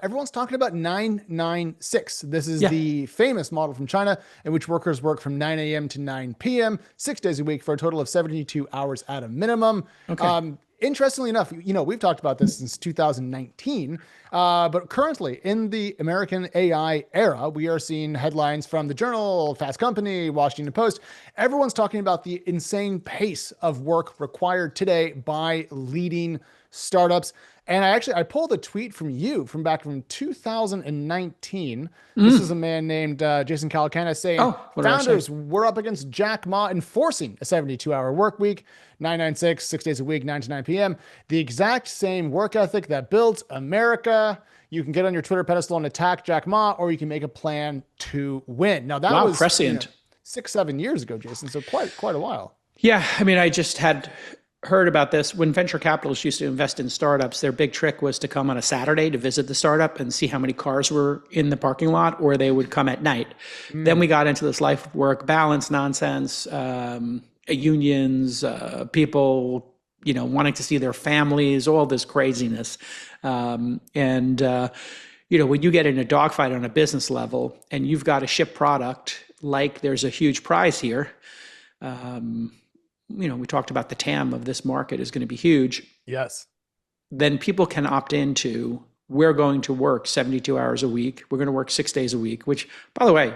Everyone's talking about 996. This is Yeah. the famous model from China in which workers work from 9 a.m. to 9 p.m., 6 days a week for a total of 72 hours at a minimum. Okay. Interestingly enough, we've talked about this since 2019, but currently in the American AI era, we are seeing headlines from the Journal, Fast Company, Washington Post. Everyone's talking about the insane pace of work required today by leading startups. And I pulled a tweet from you from back from 2019. This is a Mm. man named Jason Calacanis saying, Oh, what did I say? founders, we're up against Jack Ma enforcing a 72-hour work week, 996, 6 days a week, 9 to 9 p.m. The exact same work ethic that built America. You can get on your Twitter pedestal and attack Jack Ma, or you can make a plan to win. Now that Wow, was, prescient. 6, 7 years ago, Jason. So quite a while. Yeah, I mean, I just had heard about this when venture capitalists used to invest in startups. Their big trick was to come on a Saturday to visit the startup and see how many cars were in the parking lot, or they would come at night. Then we got into this life work balance nonsense, unions, people, wanting to see their families, all this craziness. When you get in a dogfight on a business level and you've got to ship product, like there's a huge prize here. We talked about the TAM of this market is going to be huge. Yes. Then people can opt into, we're going to work 72 hours a week. We're going to work 6 days a week, which, by the way,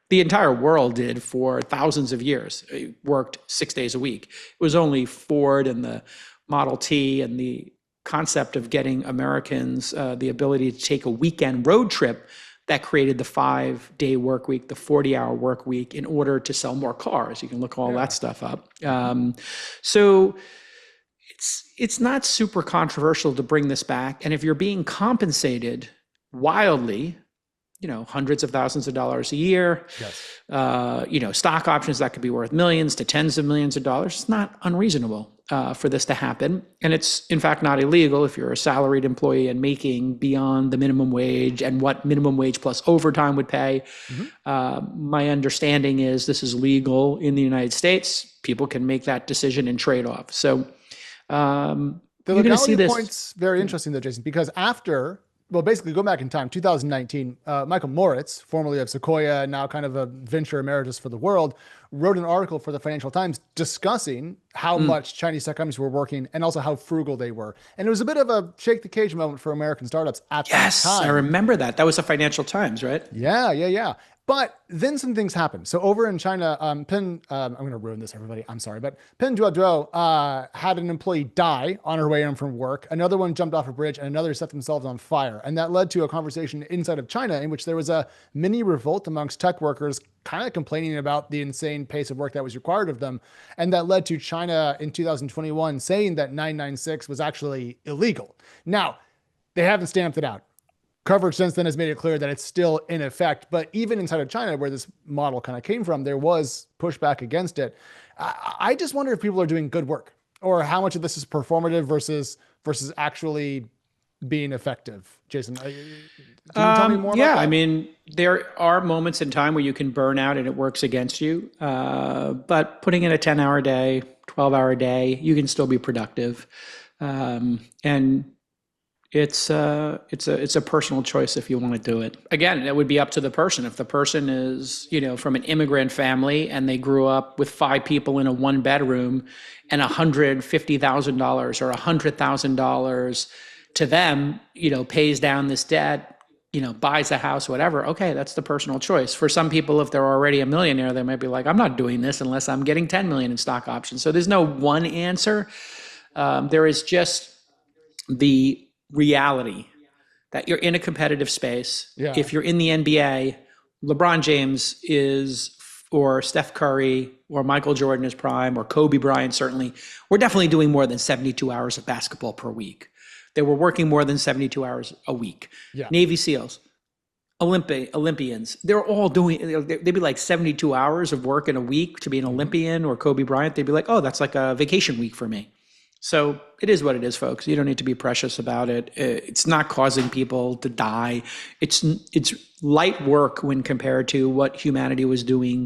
the entire world did for thousands of years. It worked 6 days a week. It was only Ford and the Model T and the concept of getting Americans the ability to take a weekend road trip that created the 5-day work week, the 40-hour work week, in order to sell more cars. You can look all that stuff up. So it's not super controversial to bring this back. And if you're being compensated wildly, hundreds of thousands of dollars a year, Yes. stock options that could be worth millions to tens of millions of dollars, it's not unreasonable for this to happen. And it's, in fact, not illegal if you're a salaried employee and making beyond the minimum wage and what minimum wage plus overtime would pay. My understanding is this is legal in the United States. People can make that decision and trade off. So The you're going to see legality this. point's very interesting though, Jason, because basically go back in time, 2019, Michael Moritz, formerly of Sequoia, now kind of a venture emeritus for the world, wrote an article for the Financial Times discussing how much Chinese tech companies were working and also how frugal they were. And it was a bit of a shake the cage moment for American startups at that Yes, I time. remember that. That was the Financial Times, right? Yeah. But then some things happened. So over in China, I'm going to ruin this, everybody. I'm sorry, but Pin Duoduo had an employee die on her way home from work. Another one jumped off a bridge, and another set themselves on fire. And that led to a conversation inside of China in which there was a mini revolt amongst tech workers, kind of complaining about the insane pace of work that was required of them. And that led to China in 2021 saying that 996 was actually illegal. Now, they haven't stamped it out. Coverage since then has made it clear that it's still in effect. But even inside of China, where this model kind of came from, there was pushback against it. I just wonder if people are doing good work, or how much of this is performative versus actually being effective. Jason, can you tell me more about Yeah, I that? mean, there are moments in time where you can burn out and it works against you. But putting in a 10-hour day, 12-hour day, you can still be productive. And it's a personal choice if you want to do it. Again, it would be up to the person. If the person is, from an immigrant family and they grew up with 5 people in a 1 bedroom and $150,000 or $100,000 to them, pays down this debt, buys a house, whatever. Okay, that's the personal choice. For some people, if they're already a millionaire, they might be like, I'm not doing this unless I'm getting 10 million in stock options. So there's no one answer. There is just the reality that you're in a competitive space. Yeah. If you're in the NBA, LeBron James is, or Steph Curry, or Michael Jordan is prime, or Kobe Bryant, certainly, we're definitely doing more than 72 hours of basketball per week. They were working more than 72 hours a week. Yeah. Navy SEALs, Olympians, they're all doing, they'd be like 72 hours of work in a week to be an Olympian, or Kobe Bryant. They'd be like, oh, that's like a vacation week for me. So it is what it is, folks. You don't need to be precious about it. It's not causing people to die. It's light work when compared to what humanity was doing,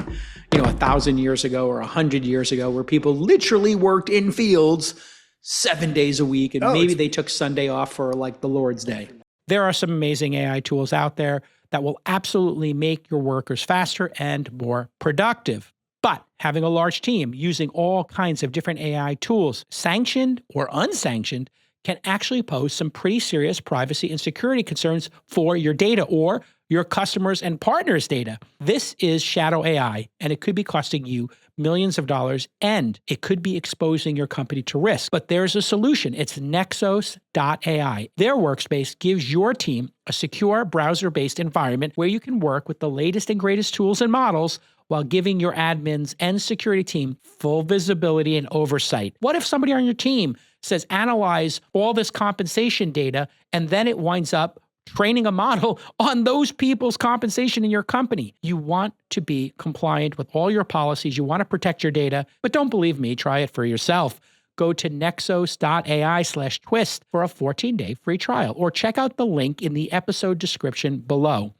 1,000 years ago or 100 years ago, where people literally worked in fields 7 days a week, and maybe they took Sunday off for like the Lord's Day. There are some amazing AI tools out there that will absolutely make your workers faster and more productive. But having a large team using all kinds of different AI tools, sanctioned or unsanctioned, can actually pose some pretty serious privacy and security concerns for your data or your customers' and partners' data. This is shadow AI, and it could be costing you millions of dollars, and it could be exposing your company to risk. But there's a solution. It's Nexos.ai. Their workspace gives your team a secure browser-based environment where you can work with the latest and greatest tools and models while giving your admins and security team full visibility and oversight. What if somebody on your team says, analyze all this compensation data, and then it winds up training a model on those people's compensation in your company? You want to be compliant with all your policies. You want to protect your data, but don't believe me. Try it for yourself. Go to nexos.ai/twist for a 14-day free trial, or check out the link in the episode description below.